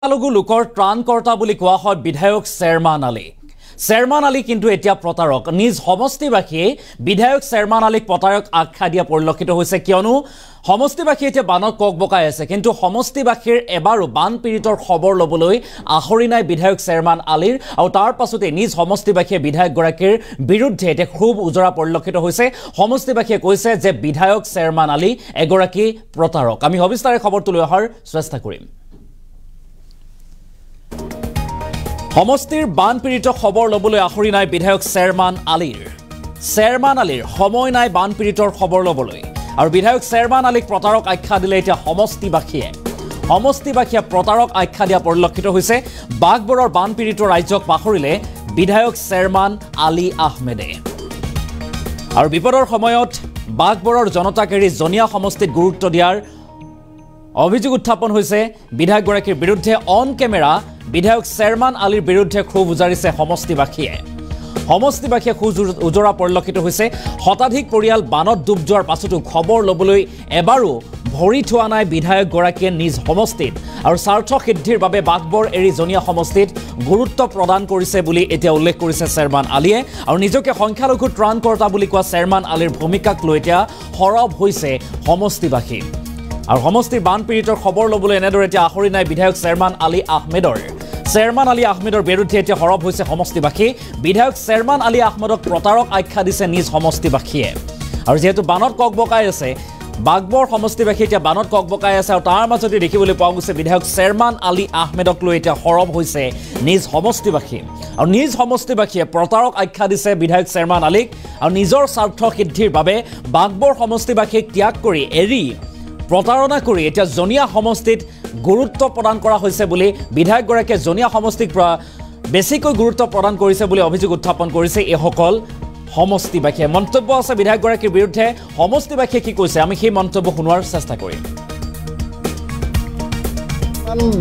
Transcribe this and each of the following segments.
সংখ্যালঘু লোকৰ ত্ৰাণকৰ্তা বুলি কোৱা হয় বিধায়ক চেয়াৰমান আলী। চেয়াৰমান আলী কিন্তু এতিয়া প্ৰতাৰক। নিজ সমষ্টিবাসীয়ে বিধায়ক চেয়াৰমান আলীক প্ৰতাৰক আখ্যা দিয়া পৰিলক্ষিত হৈছে, কিয়নো সমষ্টিবাসী এতিয়া বানত ককবকাই আছে, কিন্তু সমষ্টিবাসীৰ এবাৰো বান পীড়িতৰ খবৰ ল'বলৈ আহৰি নাই বিধায়ক চেয়াৰমান আলীৰ, আৰু তাৰ পাছতে নিজ সমষ্টিবাসীয়ে বিধায়কগৰাকীৰ বিৰুদ্ধে এতিয়া খুব উজৰা পৰিলক্ষিত হৈছে। সমষ্টিবাসীয়ে কৈছে যে বিধায়ক চেয়াৰমান আলী এগৰাকী প্ৰতাৰক। আমি সবিস্তাৰে খবৰটো লৈ অহাৰ চেষ্টা কৰিম। সমষ্টিৰ বান পীড়িত খবৰ ল'বলৈ আহৰি নাই বিধায়ক চেয়াৰমান আলীৰ। চেয়াৰমান আলীৰ সময় নাই বান পীড়িতৰ খবৰ ল'বলৈ, আৰু বিধায়ক চেয়াৰমান আলীক প্ৰতাৰক আখ্যা দিলে এতিয়া সমষ্টিবাসীয়ে প্ৰতাৰক আখ্যা দিয়া পৰিলক্ষিত হৈছে। বাঘবৰৰ বান পীড়িত ৰাজ্যক পাহৰিলে বিধায়ক চেয়াৰমান আলী আহমেদে, আৰু বিপদৰ সময়ত বাঘবৰৰ জনতাক এৰি জনীয়া সমষ্টিত গুৰুত্ব দিয়াৰ অভিযোগ উত্থাপন হৈছে বিধায়কগৰাকীৰ বিৰুদ্ধে। অন কেমেৰা বিধায়ক চেয়াৰমান আলীৰ বিৰুদ্ধে ক্ষোভ উজাৰিছে সমষ্টিবাসীয়ে ক্ষোভ উজৰা পৰিলক্ষিত হৈছে। শতাধিক পৰিয়াল বানত ডুব যোৱাৰ পাছতো খবৰ ল'বলৈ এবাৰো ভৰি থোৱা নাই বিধায়কগৰাকীয়ে নিজ সমষ্টিত, আৰু স্বাৰ্থ সিদ্ধিৰ বাবে বাঘবৰ এৰি জনীয়া সমষ্টিত গুৰুত্ব প্ৰদান কৰিছে বুলি এতিয়া উল্লেখ কৰিছে চেয়াৰমান আলীয়ে। আৰু নিজকে সংখ্যালঘু ত্ৰাণকৰ্তা বুলি কোৱা চেয়াৰমান আলীৰ ভূমিকাক লৈ এতিয়া সৰব হৈছে সমষ্টিবাসী, আৰু সমষ্টিৰ বান পীড়িতৰ খবৰ ল'বলৈ এনেদৰে এতিয়া আহৰি নাই বিধায়ক চেয়াৰমান আলী আহমেদৰ বিৰুদ্ধে এতিয়া সৰব হৈছে সমষ্টিবাসী। বিধায়ক চেয়াৰমান আলী আহমেদক প্ৰতাৰক আখ্যা দিছে নিজ সমষ্টিবাসীয়ে, আৰু যিহেতু বানত ককবকাই আছে বাঘবৰ সমষ্টিবাসী এতিয়া বানত ককবকাই আছে, আৰু তাৰ মাজতে দেখিবলৈ পোৱা গৈছে বিধায়ক চেয়াৰমান আলী আহমেদক লৈ এতিয়া সৰব হৈছে নিজ সমষ্টিবাসী, আৰু নিজ সমষ্টিবাসীয়ে প্ৰতাৰক আখ্যা দিছে বিধায়ক চেয়াৰমান আলীক, আৰু নিজৰ স্বাৰ্থ সিদ্ধিৰ বাবে বাঘবৰ সমষ্টিবাসীক ত্যাগ কৰি এৰি প্ৰতাৰণা কৰি এতিয়া জনীয়া সমষ্টিত গুৰুত্ব প্ৰদান কৰা হৈছে বুলি বিধায়কগৰাকীয়ে জনীয়া সমষ্টিক বেছিকৈ গুৰুত্ব প্ৰদান কৰিছে বুলি অভিযোগ উত্থাপন কৰিছে এইসকল সমষ্টিবাসীয়ে। মন্তব্য আছে বিধায়কগৰাকীৰ বিৰুদ্ধে, সমষ্টিবাসীয়ে কি কৈছে আমি সেই মন্তব্য শুনোৱাৰ চেষ্টা কৰিম।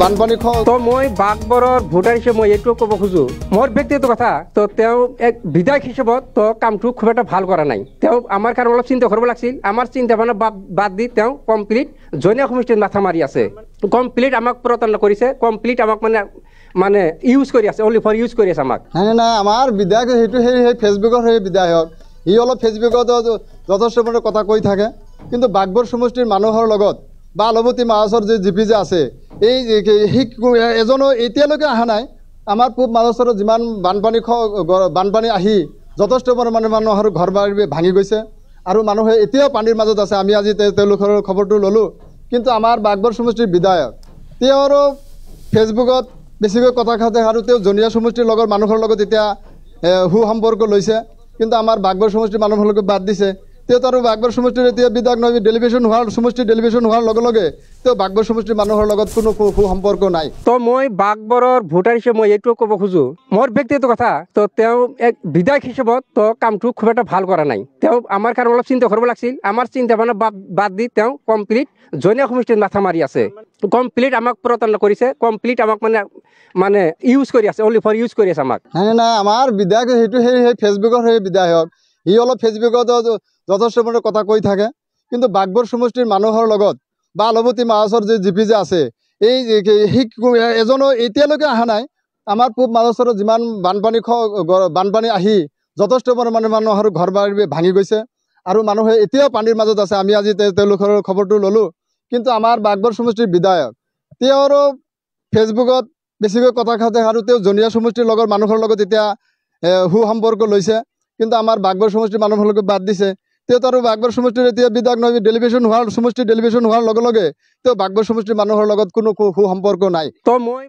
বানপানী তো মই বাঘবৰৰ ভোটাৰ হিচাপে মই এইটো ক'ব খোজোঁ, মোৰ ব্যক্তিগত কথা, তো তেওঁ এক বিধায়ক হিচাপত তো কামটো খুব এটা ভাল কৰা নাই। তেওঁ আমাৰ কাৰণে অলপ চিন্তা কৰিব লাগিছিল। আমাৰ চিন্তা ভাৱনা বাদ দি তেওঁ কমপ্লিট জনীয়া সমষ্টিত মাথা মাৰি আছে, কমপ্লিট আমাক প্ৰতাৰণা কৰিছে, কমপ্লিট আমাক মানে ইউজ কৰি আছে, অনলি ফৰ ইউজ কৰি আছে আমাক। নাই আমাৰ বিধায়ক সেইটো সেই ফেচবুকৰ সেই বিধায়ক, সি অলপ ফেচবুকত যথেষ্ট কথা কৈ থাকে, কিন্তু বাঘবৰ সমষ্টিৰ মানুহৰ লগত বা অলপতি মাছৰ যে জিপি যে আছে, এই এজনো এতিয়ালৈকে অহা নাই। আমাৰ পূব মাছৰত যিমান বানপানী আহি যথেষ্ট পৰিমাণে মানুহৰ ঘৰ বাৰী ভাঙি গৈছে, আৰু মানুহে এতিয়াও পানীৰ মাজত আছে। আমি আজি তেওঁলোকৰ খবৰটো ল'লোঁ, কিন্তু আমাৰ বাঘবৰ সমষ্টিৰ বিধায়ক তেওঁৰ ফেচবুকত বেছিকৈ কথা খাতে, আৰু তেওঁ জনীয়া সমষ্টিৰ লগত মানুহৰ লগত এতিয়া সু সম্পৰ্ক লৈছে, কিন্তু আমাৰ বাঘবৰ সমষ্টিৰ মানুহৰ লগত বাদ দিছে। তেওঁ আৰু বাঘবৰ সমষ্টিৰ এতিয়া বিধায়ক নহয়, সমষ্টিৰ ডেলিভেশ্যন হোৱাৰ লগে লগে তেওঁ বাঘবৰ সমষ্টিৰ মানুহৰ লগত কোনো সু সম্পৰ্ক নাই। তো মই বাঘবৰৰ ভোটাৰ হিচাপে মই এইটো ক'ব খোজোঁ, মোৰ ব্যক্তিগত কথা, তো তেওঁ এক বিধায়ক হিচাপত তো কামটো খুব এটা ভাল কৰা নাই। তেওঁ আমাৰ কাৰণে অলপ চিন্তা কৰিব লাগিছিল। আমাৰ চিন্তা ভাৱনা বাদ দি তেওঁ কমপ্লিট জনীয়া সমষ্টিত মাথা মাৰি আছে, কমপ্লিট আমাক প্ৰতাৰণা কৰিছে, কমপ্লিট আমাক মানে ইউজ কৰি আছে, অনলি ফৰ ইউজ কৰি আছে আমাক। নাই আমাৰ বিধায়ক সেইটো সেই ফেচবুকৰ সেই বিধায়ক, সি অলপ ফেচবুকত যথেষ্ট কথা কৈ থাকে, কিন্তু বাঘবৰ সমষ্টিৰ মানুহৰ লগত বা অলপতি মাছৰ যে জিপি যে আছে, এই এজনো এতিয়ালৈকে অহা নাই। আমাৰ পূব মাছৰত যিমান বানপানী আহি যথেষ্ট পৰিমাণে মানুহৰ ঘৰ বাৰী ভাঙি গৈছে, আৰু মানুহে এতিয়াও পানীৰ মাজত আছে। আমি আজি তেওঁলোকৰ খবৰটো ল'লোঁ, কিন্তু আমাৰ বাঘবৰ সমষ্টিৰ বিধায়ক তেওঁৰ ফেচবুকত বেছিকৈ কথা খাতে, আৰু তেওঁ জনীয়া সমষ্টিৰ লগত মানুহৰ লগত এতিয়া সু সম্পৰ্ক লৈছে, কিন্তু আমাৰ বাঘবৰ সমষ্টিৰ মানুহৰ লগত বাদ দিছে। তেওঁ আৰু বাঘবৰ সমষ্টিৰ এতিয়া বিধায়ক নহয়, সমষ্টিৰ ডেলিভেশ্যন হোৱাৰ লগে লগে তেওঁ বাঘবৰ সমষ্টিৰ মানুহৰ লগত কোনো সু সম্পৰ্ক নাই। তো মই